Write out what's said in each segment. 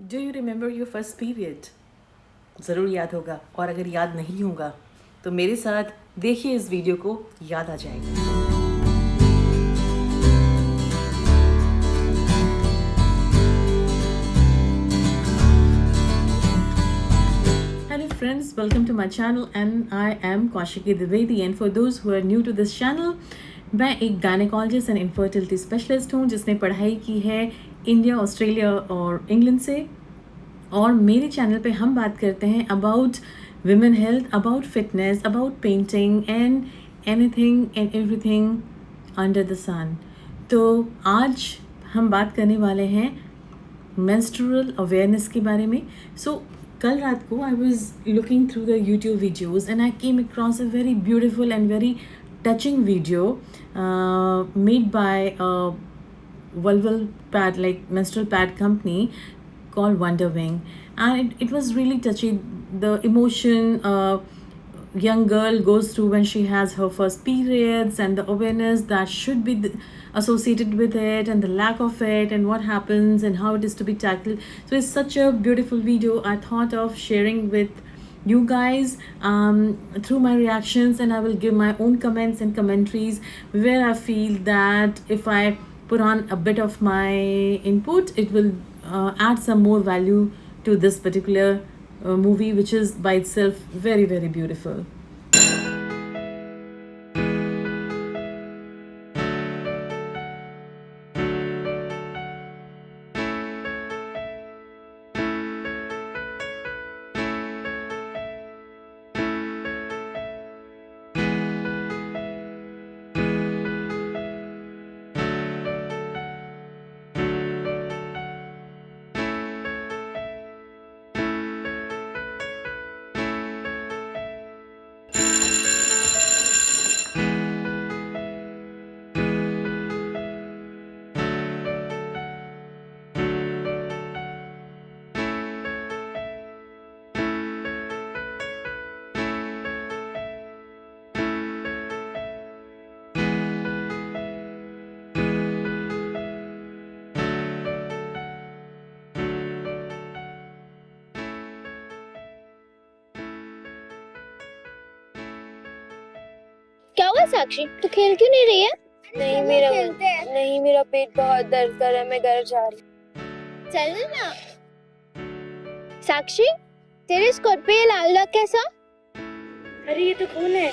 Do you remember your first period? ज़रूर याद होगा, और अगर याद नहीं होगा तो मेरे साथ देखिए इस वीडियो को, याद आ जाएगा। Hello friends, welcome to my channel and I am Kaushiki Dwivedi, and for those who are new to this channel, मैं एक गायनेकोलॉजिस्ट एंड इनफर्टिलिटी स्पेशलिस्ट हूँ जिसने पढ़ाई की है इंडिया, ऑस्ट्रेलिया और इंग्लैंड से। और मेरे चैनल पे हम बात करते हैं about women health, about fitness, about painting and anything and everything under the sun. तो आज हम बात करने वाले हैं menstrual अवेयरनेस के बारे में। कल रात को I was looking through the YouTube videos and I came across a very beautiful and very touching video made by a vulval pad, like menstrual pad company called Wonder Wing, and it was really touchy. The emotion young girl goes through when she has her first periods, and the awareness that should be associated with it, and the lack of it, and what happens and how it is to be tackled. So it's such a beautiful video. I thought of sharing with you guys through my reactions, and I will give my own comments and commentaries where I feel that if I put on a bit of my input, it will add some more value to this particular movie, which is by itself very, very beautiful. क्या हुआ साक्षी, तू खेल क्यों नहीं रही है? नहीं मेरा पेट बहुत दर्द कर रहा है, मैं घर जा रही हूँ। चल ना। साक्षी, तेरे स्कर्ट पे ये लाल दाग कैसा? अरे ये तो खून है।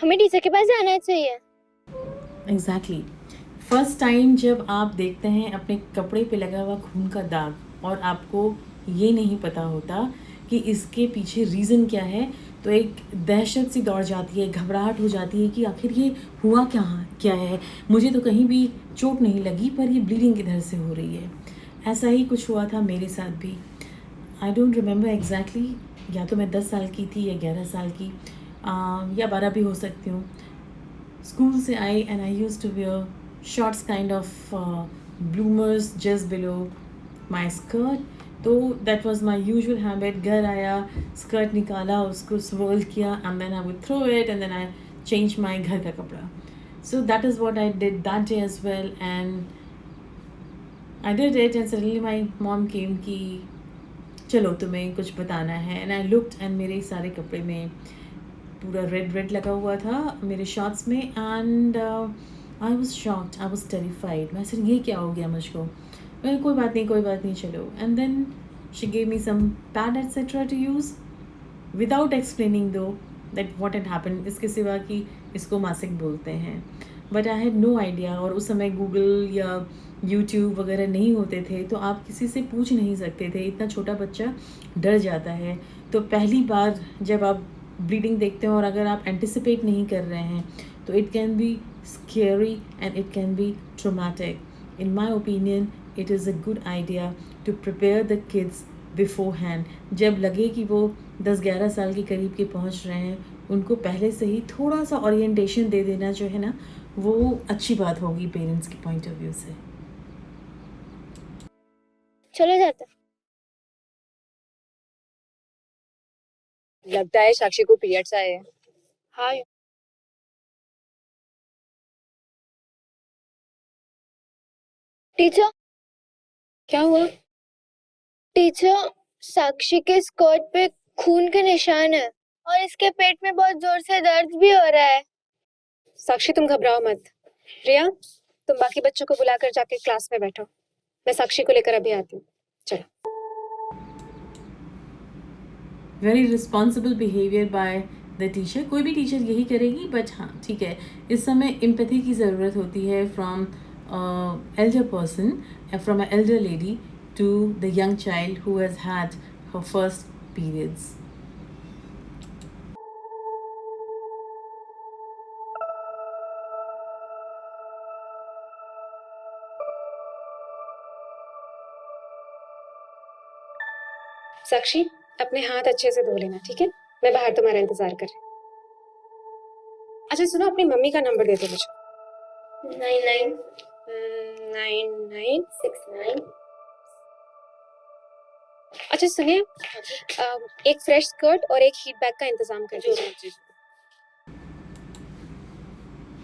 हमें टीचर के पास जाना चाहिए। एग्जैक्टली फर्स्ट टाइम जब आप देखते हैं अपने कपड़े पे लगा हुआ खून का दाग और आपको ये नहीं पता होता कि इसके पीछे रीज़न क्या है, तो एक दहशत सी दौड़ जाती है, घबराहट हो जाती है कि आखिर ये हुआ क्या है। मुझे तो कहीं भी चोट नहीं लगी, पर ये ब्लीडिंग किधर से हो रही है। ऐसा ही कुछ हुआ था मेरे साथ भी। आई डोंट रिमेंबर एग्जैक्टली, या तो मैं 10 साल की थी या 11 साल की, या 12 भी हो सकती हूँ। स्कूल से आई and I used to wear shorts kind of bloomers just below my skirt. तो that was my usual habit. घर आया, स्कर्ट निकाला, उसको स्वर्ल किया, and then I would throw it, and then I change my घर का कपड़ा। So that is what I did that day as well, and I did it, and suddenly my mom came कि चलो तुम्हें कुछ बताना है। एंड आई लुक्ड, एंड मेरे सारे कपड़े में पूरा रेड लगा हुआ था मेरे शॉर्ट्स में, and I was shocked, I was terrified. मैं सर ये क्या हो गया मुझको? कोई बात नहीं, चलो। And then she gave me some pad etcetera to use without explaining though that what had happened, इसके सिवा कि इसको मासिक बोलते हैं। But I had no idea, और उस समय गूगल या यूट्यूब वगैरह नहीं होते थे, तो आप किसी से पूछ नहीं सकते थे, इतना छोटा बच्चा डर जाता है। तो पहली बार जब आप ब्लीडिंग देखते हैं और अगर आप एंटिसिपेट नहीं कर रहे हैं, तो it can be scary and it can be traumatic. In my opinion it is a good idea to prepare the kids beforehand. जब लगे कि वो 10-11 साल के करीब के पहुंच रहे हैं, उनको पहले से ही थोड़ा सा ओरिएंटेशन दे देना जो है ना, वो अच्छी बात होगी पेरेंट्स के पॉइंट ऑफ व्यू से। चलो जाते। लगता है साक्षी को पीरियड्स आए हैं। हाँ। टीचर, क्या हुआ? टीचर, साक्षी के स्कर्ट पे खून के निशान है और इसके पेट में बहुत जोर से दर्द भी हो रहा है। साक्षी तुम घबराओ मत। रिया तुम बाकी बच्चों को बुलाकर जाके क्लास में बैठो, मैं साक्षी को लेकर अभी आती हूँ। चलो। Very responsible behaviour by the teacher. कोई भी टीचर यही करेगी, बट हाँ ठीक है, इस समय एम्पैथी की ज़रूरत होती है from elder person, from a elder lady to the young child who has had her first periods. Sakshi अपने हाथ अच्छे से धो लेना, ठीक है? मैं बाहर तुम्हारा इंतजार कर रही हूँ। अच्छा सुनो, अपनी मम्मी का नंबर दे दो मुझे। 9969। अच्छा सुनिए, एक फ्रेश स्कर्ट और एक हीट बैग का इंतजाम कर दीजिए।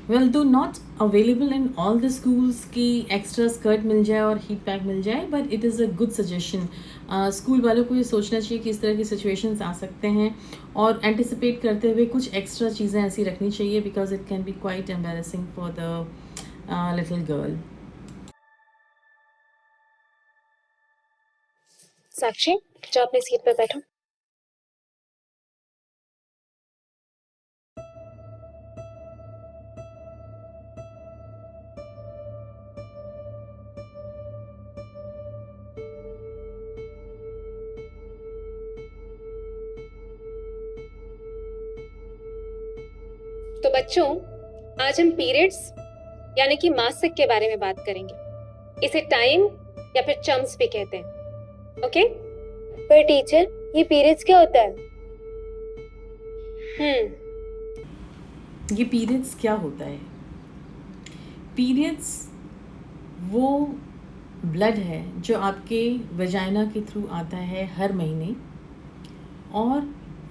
Well, do not available in all the schools कि एक्स्ट्रा स्कर्ट मिल जाए और हीट पैक मिल जाए, but it is a good suggestion. School वालों को ये सोचना चाहिए कि इस तरह की सिचुएशंस आ सकते हैं और एंटिसिपेट करते हुए कुछ एक्स्ट्रा चीज़ें ऐसी रखनी चाहिए, because it can be quite embarrassing for the little girl. Sakshi जाओ अपनी सीट पर बैठो। तो बच्चों, आज हम पीरियड्स यानी कि मासिक के बारे में बात करेंगे। इसे टाइम या फिर चम्स भी कहते हैं। ओके? पर टीचर, ये पीरियड्स क्या होता है? ये पीरियड्स क्या होता है? पीरियड्स वो ब्लड है जो आपके वजाइना के थ्रू आता है हर महीने, और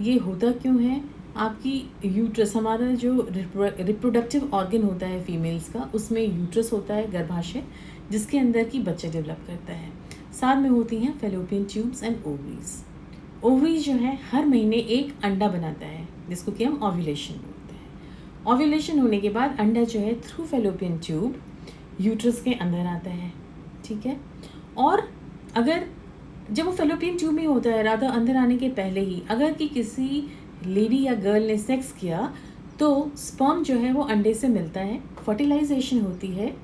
ये होता क्यों है? आपकी यूट्रस, हमारा जो रिप्रोडक्टिव ऑर्गन होता है फीमेल्स का, उसमें यूट्रस होता है, गर्भाशय, जिसके अंदर की बच्चे डेवलप करता है। साथ में होती हैं fallopian tubes and ovaries. Ovaries जो है हर महीने एक अंडा बनाता है, जिसको कि हम ओव्यूलेशन बोलते हैं। ओव्यूलेशन होने के बाद अंडा जो है थ्रू फैलोपियन ट्यूब यूट्रस के अंदर आता है, ठीक है? और अगर जब वो फैलोपियन ट्यूब में होता है, राधा अंदर आने के पहले ही अगर कि किसी लेडी या गर्ल ने सेक्स किया, तो स्पर्म जो है वो अंडे से मिलता है, फर्टिलाइजेशन होती है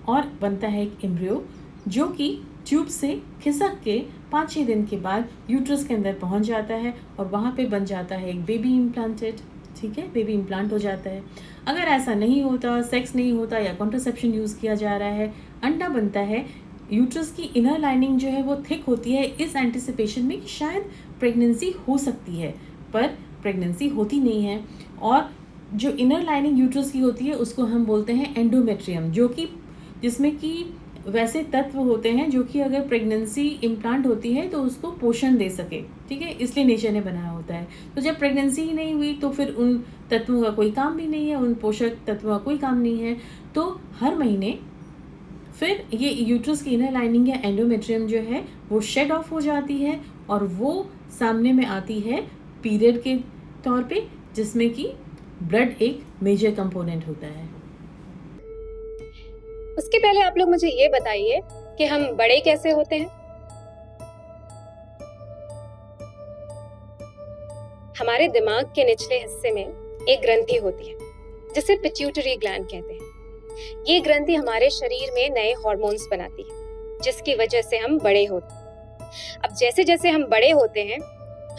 और बनता है एक एम्ब्रियो, जो कि ट्यूब से खिसक के 5-6 दिन के बाद यूट्रस के अंदर पहुंच जाता है और वहाँ पे बन जाता है एक बेबी इम्प्लांटेड, ठीक है? बेबी इम्प्लांट हो जाता है। अगर ऐसा नहीं होता, सेक्स नहीं होता या कॉन्ट्रासेप्शन यूज़ किया जा रहा है, अंडा बनता है, यूट्रस की इनर लाइनिंग जो है वो थिक होती है, इस एंटिसिपेशन में कि शायद प्रेगनेंसी हो सकती है, पर प्रेगनेंसी होती नहीं है। और जो इनर लाइनिंग यूट्रस की होती है उसको हम बोलते हैं एंडोमेट्रियम, जो कि जिसमें कि वैसे तत्व होते हैं जो कि अगर प्रेगनेंसी इम्प्लांट होती है तो उसको पोषण दे सके, ठीक है? इसलिए नेचर ने बनाया होता है। तो जब प्रेगनेंसी ही नहीं हुई तो फिर उन तत्वों का कोई काम भी नहीं है, उन पोषक तत्वों का कोई काम नहीं है। तो हर महीने फिर ये यूट्रस की इनर लाइनिंग या एंडोमेट्रियम जो है वो शेड ऑफ हो जाती है और वो सामने में आती है पीरियड के तौर पे, जिसमें कि ब्लड एक मेजर कंपोनेंट होता है। उसके पहले आप लोग मुझे ये बताइए कि हम बड़े कैसे होते हैं? हमारे दिमाग के निचले हिस्से में एक ग्रंथि होती है जिसे पिट्यूटरी ग्लैंड कहते हैं। ये ग्रंथि हमारे शरीर में नए हार्मोन्स बनाती है, जिसकी वजह से हम बड़े होते हैं। अब जैसे जैसे हम बड़े होते हैं,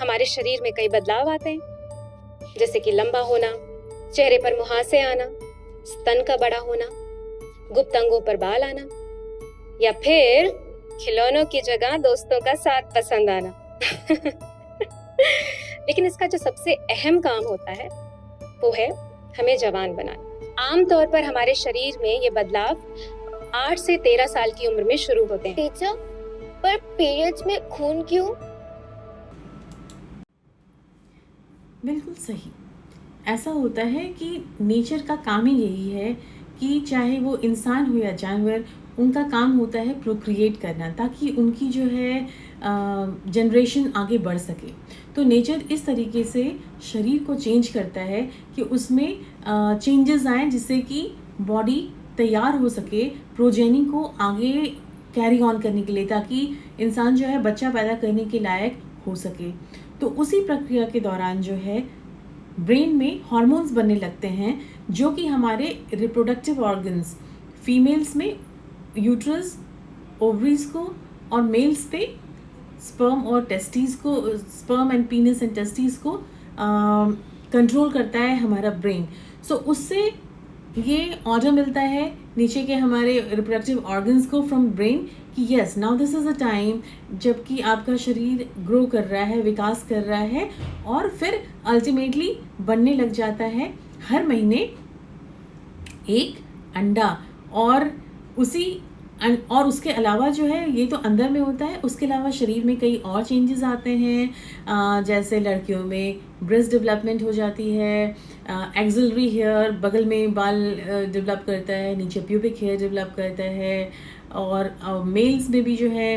हमारे शरीर में कई बदलाव आते हैं, जैसे कि लंबा होना, चेहरे पर मुहासे आना, स्तन का बड़ा होना, गुप्त अंगों पर बाल आना, या फिर खिलौनों की जगह दोस्तों का साथ पसंद आना। लेकिन इसका जो सबसे अहम काम होता है वो है हमें जवान बनाना। आमतौर पर हमारे शरीर में ये बदलाव 8 से 13 साल की उम्र में शुरू होते हैं। टीचर, पर पीरियड्स में खून क्यों? बिल्कुल सही। ऐसा होता है कि नेचर का काम ही यही है कि चाहे वो इंसान हो या जानवर, उनका काम होता है प्रोक्रिएट करना, ताकि उनकी जो है जनरेशन आगे बढ़ सके। तो नेचर इस तरीके से शरीर को चेंज करता है कि उसमें चेंजेस आए जिससे कि बॉडी तैयार हो सके प्रोजेनी को आगे कैरी ऑन करने के लिए, ताकि इंसान जो है बच्चा पैदा करने के लायक हो सके। तो उसी प्रक्रिया के दौरान जो है ब्रेन में हार्मोन्स बनने लगते हैं जो कि हमारे रिप्रोडक्टिव ऑर्गन्स, फीमेल्स में यूट्रस, ओवरीज को, और मेल्स पे स्पर्म और टेस्टिस को, स्पर्म एंड पीनस एंड टेस्टिस को कंट्रोल करता है हमारा ब्रेन। सो उससे ये ऑर्डर मिलता है नीचे के हमारे रिप्रोडक्टिव ऑर्गन्स को फ्रॉम ब्रेन कि yes now this is a time जबकि आपका शरीर ग्रो कर रहा है, विकास कर रहा है, और फिर अल्टीमेटली बनने लग जाता है हर महीने एक अंडा। और उसके अलावा जो है ये तो अंदर में होता है, उसके अलावा शरीर में कई और चेंजेस आते हैं, जैसे लड़कियों में ब्रेस्ट डेवलपमेंट हो जाती है, एक्सिलरी हेयर बगल में बाल डेवलप करता है, नीचे प्यूबिक हेयर डेवलप करता है, और मेल्स में भी जो है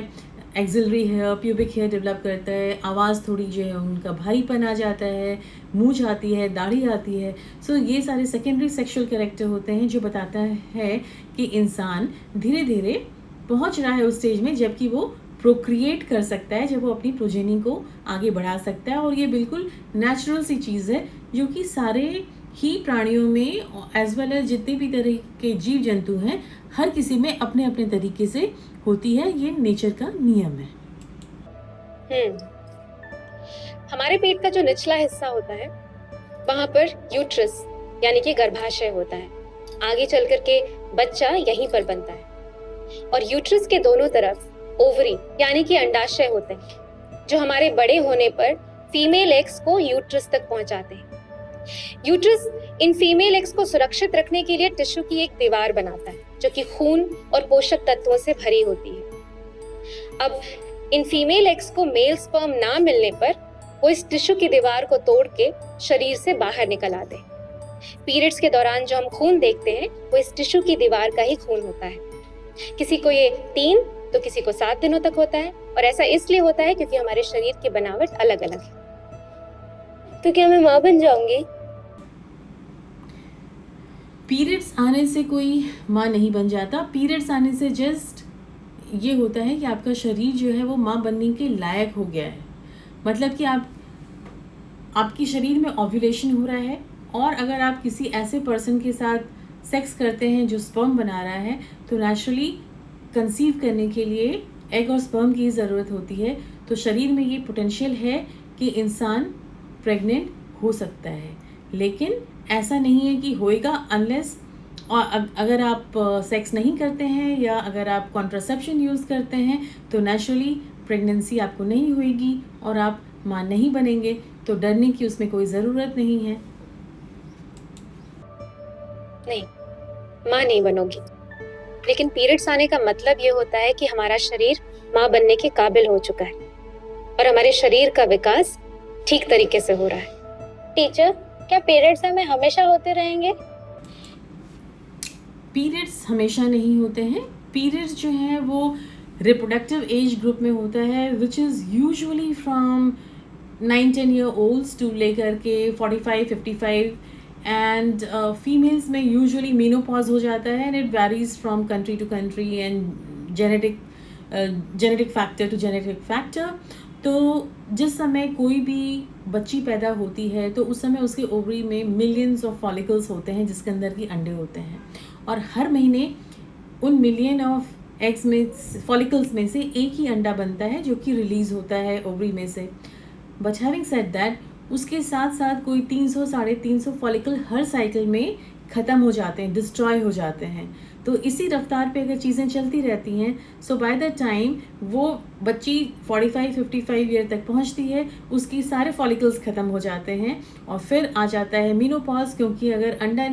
axillary hair, pubic hair develop करता है, आवाज़ थोड़ी जो है उनका भारीपन आ जाता है, मूंछ आती है, दाढ़ी आती है। सो ये सारे सेकेंडरी सेक्सुअल कैरेक्टर होते हैं जो बताता है कि इंसान धीरे धीरे पहुंच रहा है उस स्टेज में जबकि वो प्रोक्रिएट कर सकता है, जब वो अपनी प्रोजेनी को आगे बढ़ा सकता है। और ये बिल्कुल नेचुरल सी चीज़ है जो कि सारे ही प्राणियों में एज वेल एज जितने भी तरह के जीव जंतु हैं हर किसी में अपने अपने तरीके से होती है। ये नेचर का नियम है। हमारे पेट का जो निचला हिस्सा होता है वहां पर यूट्रस यानी कि गर्भाशय होता है। आगे चल कर के बच्चा यहीं पर बनता है। और यूट्रस के दोनों तरफ ओवरी यानी कि अंडाशय होते हैं जो हमारे बड़े होने पर फीमेल एग्स को यूट्रस तक पहुंचाते हैं। यूट्रस इन फीमेल एग्स को सुरक्षित रखने के लिए टिश्यू की एक दीवार बनाता है जो कि खून और पोषक तत्वों से भरी होती है। अब इन फीमेल एग्स को मेल स्पर्म ना मिलने पर वो इस टिश्यू की दीवार को तोड़ के शरीर से बाहर निकल आते हैं। पीरियड्स के दौरान जो हम खून देखते हैं वो इस टिश्यू की दीवार का ही खून होता है। किसी को ये 3 तो किसी को 7 दिनों तक होता है, और ऐसा इसलिए होता है क्योंकि हमारे शरीर की बनावट अलग अलग है। तो क्या मैं माँ बन जाऊंगी? पीरियड्स आने से कोई माँ नहीं बन जाता। पीरियड्स आने से जस्ट ये होता है कि आपका शरीर जो है वो माँ बनने के लायक हो गया है। मतलब कि आपकी शरीर में ओव्यूलेशन हो रहा है, और अगर आप किसी ऐसे पर्सन के साथ सेक्स करते हैं जो स्पर्म बना रहा है तो नेचुरली कंसीव करने के लिए एग और स्पर्म की ज़रूरत होती है। तो शरीर में ये पोटेंशियल है कि इंसान प्रेग्नेंट हो सकता है, लेकिन ऐसा नहीं है कि होएगा अनलेस, और अगर आप सेक्स नहीं करते हैं या अगर आप कॉन्ट्रासेप्शन यूज़ करते हैं तो नेचुरली प्रेगनेंसी आपको नहीं होएगी और आप माँ नहीं बनेंगे। तो डरने की उसमें कोई ज़रूरत नहीं है। नहीं, माँ नहीं बनोगी, लेकिन पीरियड्स आने का मतलब ये होता है कि हमारा शरीर माँ बनने के काबिल हो चुका है और हमारे शरीर का विकास ठीक तरीके से हो रहा है। टीचर, क्या पीरियड्स हमें हमेशा होते रहेंगे? पीरियड्स हमेशा नहीं होते हैं। पीरियड्स जो है वो रिप्रोडक्टिव एज ग्रुप में होता है which is usually from 9-10 year olds to लेकर के 45-55, एंड फीमेल्स में यूजुअली मेनोपॉज हो जाता है, and it varies from country to country and genetic factor to genetic factor. तो जिस समय कोई भी बच्ची पैदा होती है तो उस समय उसके ओवरी में मिलियंस ऑफ फॉलिकल्स होते हैं जिसके अंदर की अंडे होते हैं, और हर महीने उन मिलियन ऑफ एग्स में, फॉलिकल्स में से एक ही अंडा बनता है जो कि रिलीज़ होता है ओवरी में से। बट हैविंग सेड दैट, उसके साथ साथ कोई 300-350 फॉलिकल हर साइकिल में ख़त्म हो जाते हैं, डिस्ट्रॉय हो जाते हैं। तो इसी रफ्तार पे अगर चीज़ें चलती रहती हैं, सो बाय द टाइम वो बच्ची 45-55 ईयर तक पहुंचती है, उसकी सारे फॉलिकल्स ख़त्म हो जाते हैं और फिर आ जाता है मेनोपॉज, क्योंकि अगर अंडा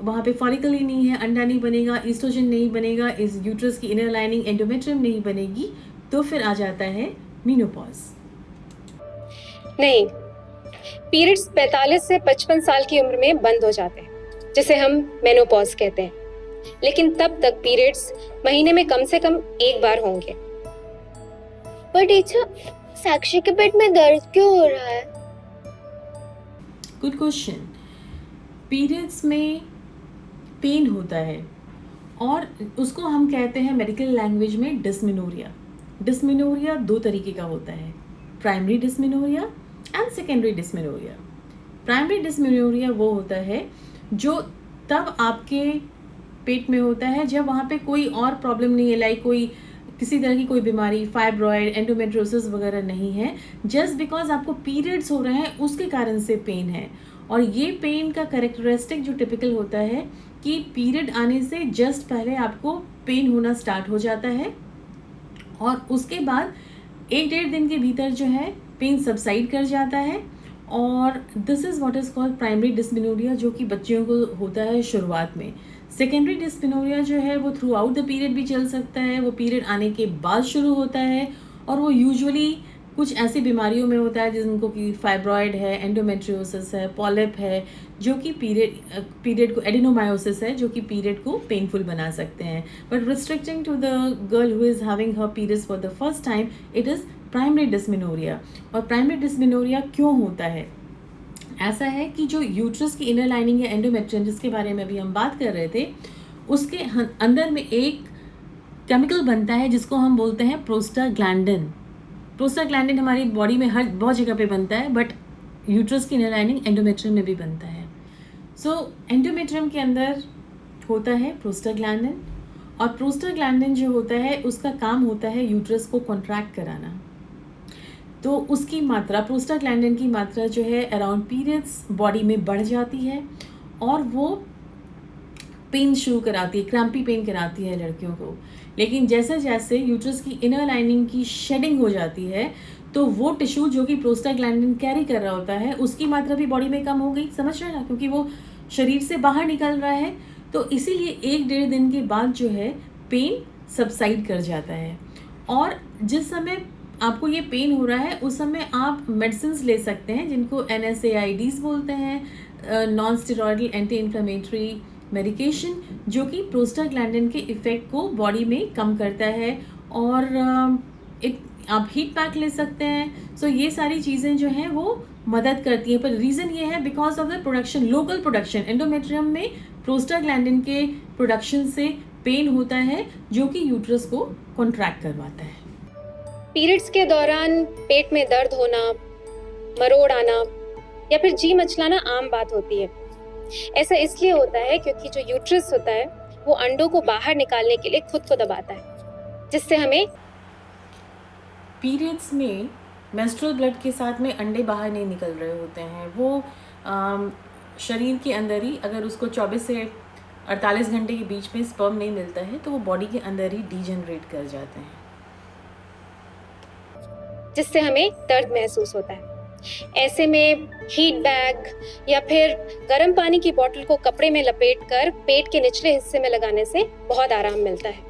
वहाँ पे फॉलिकल ही नहीं है, अंडा नहीं बनेगा, ईस्ट्रोजन नहीं बनेगा, इस यूट्रस की इनर लाइनिंग एंडोमेट्रियम नहीं बनेगी, तो फिर आ जाता है मेनोपॉज। नहीं, पीरियड्स 45 से 55 साल की उम्र में बंद हो जाते हैं जिसे हम मेनोपॉज कहते हैं, लेकिन तब तक पीरियड्स महीने में कम से कम एक बार होंगे। पर टीचर, साक्षी के पेट में दर्द क्यों हो रहा है? Good question. पीरियड्स में पेन होता है और उसको हम कहते हैं मेडिकल लैंग्वेज में डिस्मेनोरिया। डिस्मेनोरिया दो तरीके का होता है, primary dysmenorrhoea and secondary dysmenorrhoea. Primary dysmenorrhoea वो होता है जो तब आपके पेट में होता है जब वहाँ पे कोई और प्रॉब्लम नहीं है, लाइक कोई किसी तरह की कोई बीमारी, फाइब्रॉइड, एंडोमेट्रियोसिस वगैरह नहीं है, जस्ट बिकॉज आपको पीरियड्स हो रहे हैं उसके कारण से पेन है। और ये पेन का कैरेक्टरिस्टिक जो टिपिकल होता है कि पीरियड आने से जस्ट पहले आपको पेन होना स्टार्ट हो जाता है और उसके बाद 1-1.5 दिन के भीतर जो है पेन सबसाइड कर जाता है। और this is what is called primary dysmenorrhoea, जो कि बच्चियों को होता है शुरुआत में। सेकेंडरी डिस्मेनोरिया जो है वो थ्रू आउट द पीरियड भी चल सकता है, वो पीरियड आने के बाद शुरू होता है और वो यूजुअली कुछ ऐसी बीमारियों में होता है जिनको कि फाइब्रॉइड है, एंडोमेट्रियोसिस है, पॉलिप है, जो कि पीरियड को, एडिनोमायोसिस है जो कि पीरियड को पेनफुल बना सकते हैं। But restricting to the girl who is having her periods for the first time, it is primary dysmenorrhoea. और प्राइमरी डिस्मेनोरिया क्यों होता है? ऐसा है कि जो यूट्रस की इनर लाइनिंग या एंडोमेट्रियम जिसके बारे में अभी हम बात कर रहे थे, उसके अंदर में एक केमिकल बनता है जिसको हम बोलते हैं प्रोस्टाग्लैंडिन। प्रोस्टाग्लैंडिन हमारी बॉडी में हर बहुत जगह पे बनता है, बट यूट्रस की इनर लाइनिंग एंडोमेट्रियम में भी बनता है। सो एंडोमेट्रियम के अंदर होता है प्रोस्टाग्लैंडिन, और प्रोस्टाग्लैंडिन जो होता है उसका काम होता है यूट्रस को कॉन्ट्रैक्ट कराना। तो उसकी मात्रा, प्रोस्टाग्लैंडिन की मात्रा जो है अराउंड पीरियड्स बॉडी में बढ़ जाती है और वो पेन शुरू कराती है, क्रैम्पी पेन कराती है लड़कियों को। लेकिन जैसे जैसे यूट्रस की इनर लाइनिंग की शेडिंग हो जाती है तो वो टिश्यू जो कि प्रोस्टाग्लैंडिन कैरी कर रहा होता है उसकी मात्रा भी बॉडी में कम हो गई, समझ रहे हैं ना, क्योंकि वो शरीर से बाहर निकल रहा है। तो इसीलिए 1-1.5 दिन के बाद जो है पेन सबसाइड कर जाता है। और जिस समय आपको ये पेन हो रहा है उस समय आप मेडिसिन ले सकते हैं जिनको NSAIDs बोलते हैं, non steroidal anti inflammatory medication, जो कि प्रोस्टाग्लैंडिन के इफ़ेक्ट को बॉडी में कम करता है। और आप हीट पैक ले सकते हैं। सो ये सारी चीज़ें जो हैं वो मदद करती हैं, पर रीज़न ये है because of the production, local production. Endometrium में प्रोस्टाग्लैंडिन के प्रोडक्शन से पेन होता है जो कि यूट्रस को कॉन्ट्रैक्ट करवाता है। पीरियड्स के दौरान पेट में दर्द होना, मरोड़ आना या फिर जी मचलाना आम बात होती है। ऐसा इसलिए होता है क्योंकि जो यूट्रस होता है वो अंडों को बाहर निकालने के लिए खुद को दबाता है, जिससे हमें पीरियड्स में मेंस्ट्रुअल ब्लड के साथ में अंडे बाहर नहीं निकल रहे होते हैं। वो शरीर के अंदर ही, अगर उसको 24 से 48 घंटे के बीच में स्पर्म नहीं मिलता है तो वो बॉडी के अंदर ही डीजनरेट कर जाते हैं, जिससे हमें दर्द महसूस होता है। ऐसे में हीट बैग या फिर गर्म पानी की बोतल को कपड़े में लपेटकर पेट के निचले हिस्से में लगाने से बहुत आराम मिलता है।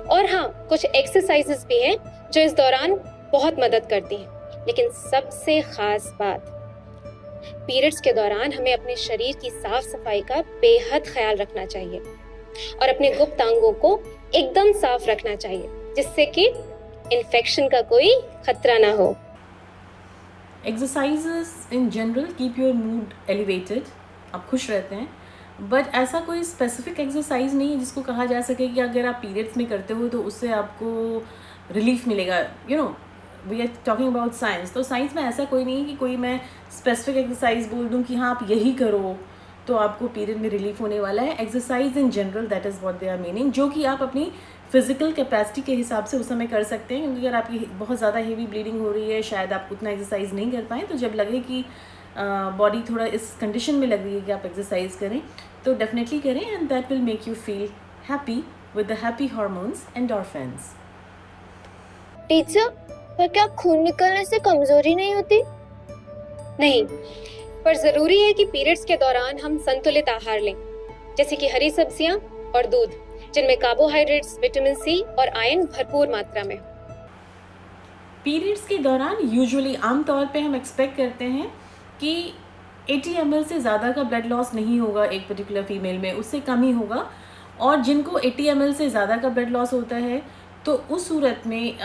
और हाँ, कुछ एक्सरसाइजेस भी हैं जो इस दौरान बहुत मदद करती हैं। लेकिन सबसे खास बात, पीरियड्स के दौरान हमें अपने शरीर की साफ सफाई का बेहद ख्याल रखना चाहिए और अपने गुप्त अंगों को एकदम साफ रखना चाहिए, जिससे कि इन्फेक्शन का कोई खतरा ना हो। Exercises in general keep your mood elevated, आप खुश रहते हैं, बट ऐसा कोई स्पेसिफिक एक्सरसाइज नहीं है जिसको कहा जा सके कि अगर आप पीरियड्स में करते हो तो उससे आपको रिलीफ मिलेगा। You know, we are talking about science, तो साइंस में ऐसा कोई नहीं है कि कोई मैं स्पेसिफिक एक्सरसाइज बोल दूं कि हाँ आप यही करो तो आपको पीरियड में रिलीफ होने वाला है। Exercise in general, that is what they are meaning, जो कि आप अपनी फिजिकल कैपेसिटी के हिसाब से उस समय कर सकते हैं। क्योंकि अगर आपकी बहुत ज़्यादा हेवी ब्लीडिंग हो रही है, शायद आप उतना एक्सरसाइज नहीं कर पाएँ, तो जब लगे कि बॉडी थोड़ा इस कंडीशन में लग रही है कि आप एक्सरसाइज करें तो डेफिनेटली करें, and that will make you feel happy with the happy hormones endorphins. Teacher, पर क्या खून निकलने से कमजोरी नहीं होती? नहीं, पर जरूरी है कि पीरियड्स के दौरान हम संतुलित आहार लें, जैसे कि हरी सब्जियां और दूध, जिनमें कार्बोहाइड्रेट्स, विटामिन सी और आयरन भरपूर मात्रा में। पीरियड्स के दौरान यूजुअली आमतौर पे हम एक्सपेक्ट करते हैं कि 80 ml से ज़्यादा का ब्लड लॉस नहीं होगा एक पर्टिकुलर फीमेल में, उससे कम ही होगा। और जिनको 80 ml से ज़्यादा का ब्लड लॉस होता है तो उस सूरत में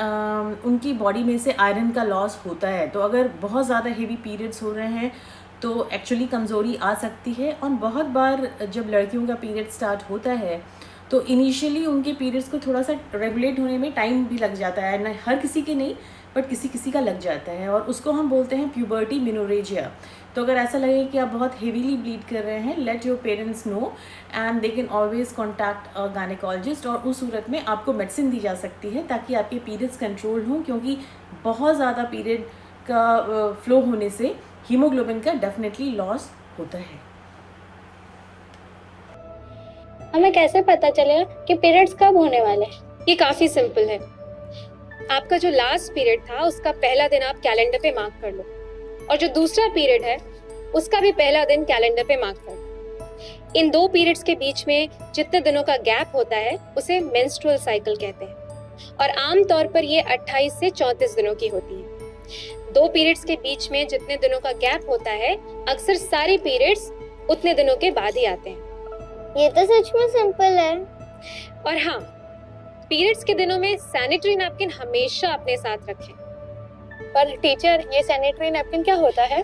उनकी बॉडी में से आयरन का लॉस होता है। तो अगर बहुत ज़्यादा हेवी पीरियड्स हो रहे हैं तो एक्चुअली कमज़ोरी आ सकती है। और बहुत बार जब लड़कियों का पीरियड स्टार्ट होता है तो इनिशियली उनके पीरियड्स को थोड़ा सा रेगुलेट होने में टाइम भी लग जाता है, ना हर किसी के नहीं बट किसी किसी का लग जाता है, और उसको हम बोलते हैं प्यूबर्टी मेनोरेजिया। तो अगर ऐसा लगे कि आप बहुत हेवीली ब्लीड कर रहे हैं, let your parents know and they can always contact a gynaecologist, और उस सूरत में आपको मेडिसिन दी जा सकती है ताकि आपके पीरियड्स कंट्रोल हों, क्योंकि बहुत ज़्यादा पीरियड का फ्लो होने से हीमोग्लोबिन का डेफिनेटली लॉस होता है। हमें कैसे पता चलेगा कि पीरियड्स कब होने वाले हैं? ये काफी सिंपल है। आपका जो लास्ट पीरियड था उसका पहला दिन आप कैलेंडर पे मार्क कर लो, और जो दूसरा पीरियड है उसका भी पहला दिन कैलेंडर पे मार्क कर लो। इन दो पीरियड्स के बीच में जितने दिनों का गैप होता है उसे मेंस्ट्रुअल साइकिल कहते हैं, और आम तौर पर ये 28 से 34 दिनों की होती है। दो पीरियड्स के बीच में जितने दिनों का गैप होता है अक्सर सारे पीरियड्स उतने दिनों के बाद ही आते हैं। ये तो सच में सिंपल है। और हाँ, पीरियड्स के दिनों में सैनिटरी नैपकिन हमेशा अपने साथ रखें। पर टीचर, ये सैनिटरी नैपकिन क्या होता है?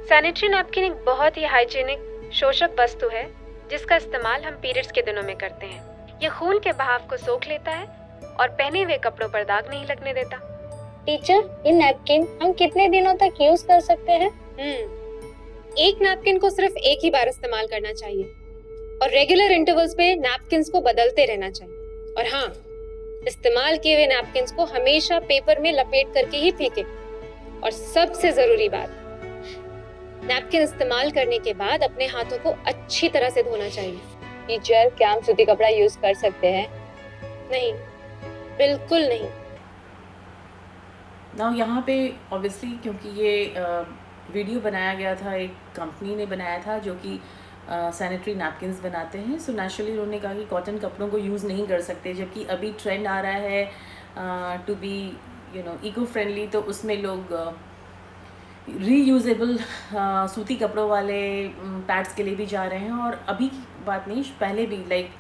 सैनिटरी नैपकिन एक बहुत ही हाइजीनिक शोषक वस्तु है जिसका इस्तेमाल हम पीरियड्स के दिनों में करते हैं। ये खून के बहाव को सोख लेता है और पहने हुए कपड़ों पर दाग नहीं लगने देता। टीचर, ये नैपकिन हम कितने दिनों तक यूज कर सकते हैं? एक नैपकिन को सिर्फ एक ही बार इस्तेमाल करना चाहिए, और रेगुलर इंटरवल्स पे नैपकिन्स को बदलते रहना चाहिए। और हाँ, इस्तेमाल किए हुए नैपकिन्स को हमेशा पेपर में लपेट करके ही फेंकें। और सबसे जरूरी बात, नैपकिन इस्तेमाल करने के बाद अपने हाथों को अच्छी तरह से धोना चाहिए। टीचर, क्या हम सूती कपड़ा यूज कर सकते हैं? नहीं, बिल्कुल नहीं। नाउ यहाँ पे ऑब्वियसली क्योंकि ये वीडियो बनाया गया था, एक कंपनी ने बनाया था जो कि सैनिटरी नैपकिन्स बनाते हैं, सो नेचुरली उन्होंने कहा कि कॉटन कपड़ों को यूज़ नहीं कर सकते, जबकि अभी ट्रेंड आ रहा है टू बी इको फ्रेंडली, तो उसमें लोग रीयूजेबल सूती कपड़ों वाले पैड्स के लिए भी जा रहे हैं। और अभी की बात नहीं, पहले भी like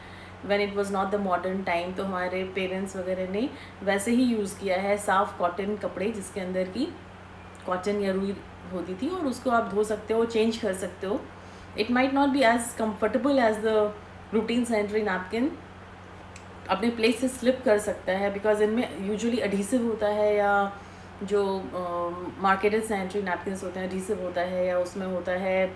when it was not the modern time, तो हमारे पेरेंट्स वगैरह ने वैसे ही यूज़ किया है साफ़ कॉटन कपड़े जिसके अंदर की कॉटन या रुई होती थी, और उसको आप धो सकते हो, चेंज कर सकते हो। It might not be as comfortable as the routine sanitary napkin, अपने प्लेस से स्लिप कर सकता है बिकॉज इनमें यूजुअली एडहेसिव होता है, या जो मार्केटेड सैनिटरी नैपकिन्स होते हैं एडहेसिव होता है, या उसमें होता है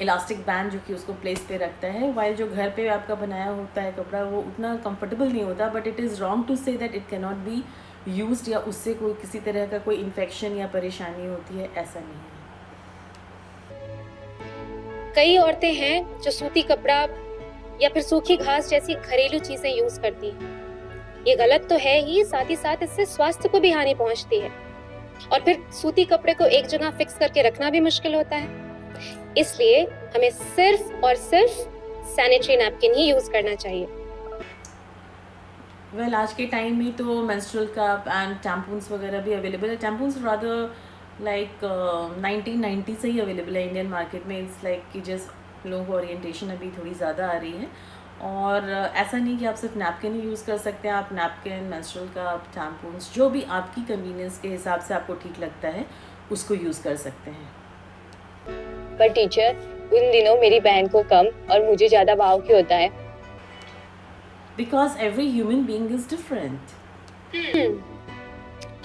इलास्टिक बैंड जो कि उसको प्लेस पे रखता है, वाइल जो घर पे आपका बनाया होता है कपड़ा वो उतना कंफर्टेबल नहीं होता। But it is wrong to say that it can not be used, या उससे कोई किसी तरह का कोई इन्फेक्शन या परेशानी होती है, ऐसा नहीं है। कई औरतें हैं जो सूती कपड़ा या फिर सूखी घास जैसी घरेलू चीजें यूज करती हैं। ये गलत तो है ही, साथ ही साथ इससे स्वास्थ्य को भी हानि पहुंचती है, और फिर सूती कपड़े को एक जगह फिक्स करके रखना भी मुश्किल होता है। इसलिए हमें सिर्फ और सिर्फ सैनिटरी नैपकिन ही यूज करना चाहिए। वेल आज के टाइम में तो मेंस्ट्रुअल कप एंड टैम्पून्स वगैरह भी अवेलेबल है। टैम्पून्स रादर लाइक 1990 से ही अवेलेबल है इंडियन मार्केट में। इट्स लाइक कि जस्ट लोगों को ओरिएंटेशन अभी थोड़ी ज़्यादा आ रही है, और ऐसा नहीं कि आप सिर्फ नैपकिन ही यूज़ कर सकते हैं। आप नैपकिन, मेंस्ट्रुअल कप, टैम्पून्स, जो भी आपकी कन्वीनियंस के हिसाब से आपको ठीक लगता है उसको यूज़ कर सकते हैं। पर टीचर, उन दिनों मेरी बहन को कम और मुझे ज्यादा भाव क्यों होता है? Because every human being is different.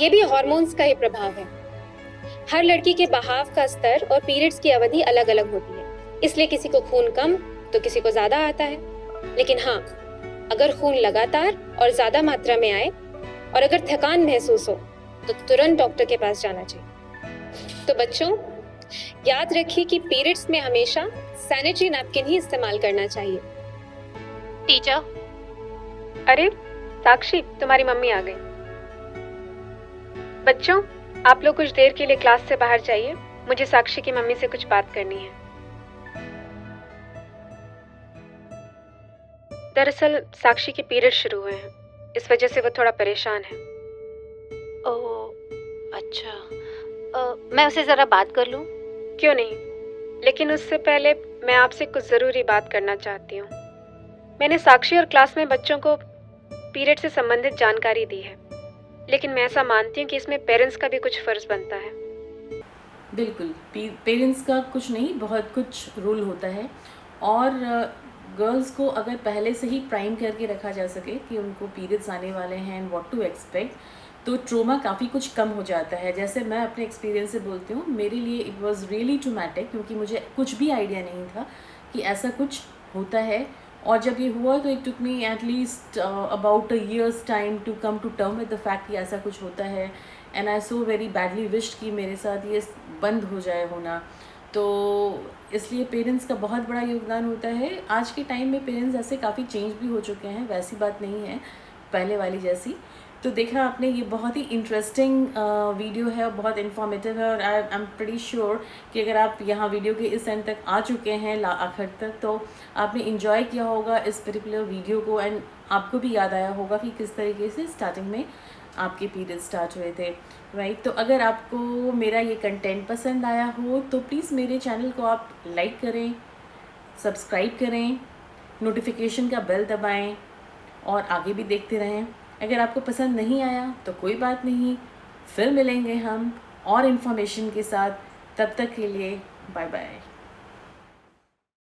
ये भी हॉर्मोन्स का ही प्रभाव है। हर लड़की के बहाव का स्तर और पीरियड्स की अवधि अलग अलग होती है, इसलिए किसी को खून कम तो किसी को ज्यादा आता है। लेकिन हाँ, अगर खून लगातार और ज्यादा मात्रा में आए और अगर थकान महसूस हो तो तुरंत डॉक्टर के पास जाना चाहिए। तो बच्चों, याद रखिए कि पीरियड्स में हमेशा सैनिटरी नैपकिन ही इस्तेमाल करना चाहिए। टीचर, अरे साक्षी, तुम्हारी मम्मी आ गई। बच्चों, आप लोग कुछ देर के लिए क्लास से बाहर जाइए, मुझे साक्षी की मम्मी से कुछ बात करनी है। दरअसल साक्षी के पीरियड शुरू हुए हैं, इस वजह से वो थोड़ा परेशान है। ओह अच्छा, मैं उसे ज़रा बात कर लूँ? क्यों नहीं, लेकिन उससे पहले मैं आपसे कुछ ज़रूरी बात करना चाहती हूँ। मैंने साक्षी और क्लास में बच्चों को पीरियड से संबंधित जानकारी दी है, लेकिन मैं ऐसा मानती हूँ कि इसमें पेरेंट्स का भी कुछ फ़र्ज़ बनता है। बिल्कुल, पेरेंट्स का कुछ नहीं, बहुत कुछ रोल होता है। और गर्ल्स को अगर पहले से ही प्राइम करके रखा जा सके कि उनको पीरियड्स आने वाले हैं एंड व्हाट टू एक्सपेक्ट, तो ट्रोमा काफ़ी कुछ कम हो जाता है। जैसे मैं अपने एक्सपीरियंस से बोलती हूँ, मेरे लिए इट वाज रियली ट्रॉमेटिक, क्योंकि मुझे कुछ भी आइडिया नहीं था कि ऐसा कुछ होता है। और जब ये हुआ तो it took me at least about a years time to come to term with the fact कि ऐसा कुछ होता है। And I so very badly wished कि मेरे साथ ये बंद हो जाए होना। तो इसलिए पेरेंट्स का बहुत बड़ा योगदान होता है। आज के टाइम में पेरेंट्स ऐसे काफ़ी चेंज भी हो चुके हैं, वैसी बात नहीं है पहले वाली जैसी। तो देखा आपने, ये बहुत ही इंटरेस्टिंग वीडियो है और बहुत इन्फॉर्मेटिव है। और आई एम प्रीटी श्योर कि अगर आप यहाँ वीडियो के इस एंड तक आ चुके हैं आखिर तक, तो आपने इन्जॉय किया होगा इस पर्टिकुलर वीडियो को। एंड आपको भी याद आया होगा कि किस तरीके से स्टार्टिंग में आपके पीरियड स्टार्ट हुए थे, राइट। तो अगर आपको मेरा ये कंटेंट पसंद आया हो तो प्लीज़ मेरे चैनल को आप लाइक करें, सब्सक्राइब करें, नोटिफिकेशन का बेल दबाएं और आगे भी देखते रहें। अगर आपको पसंद नहीं आया तो कोई बात नहीं, फिर मिलेंगे हम और इन्फॉर्मेशन के साथ। तब तक के लिए बाय बाय।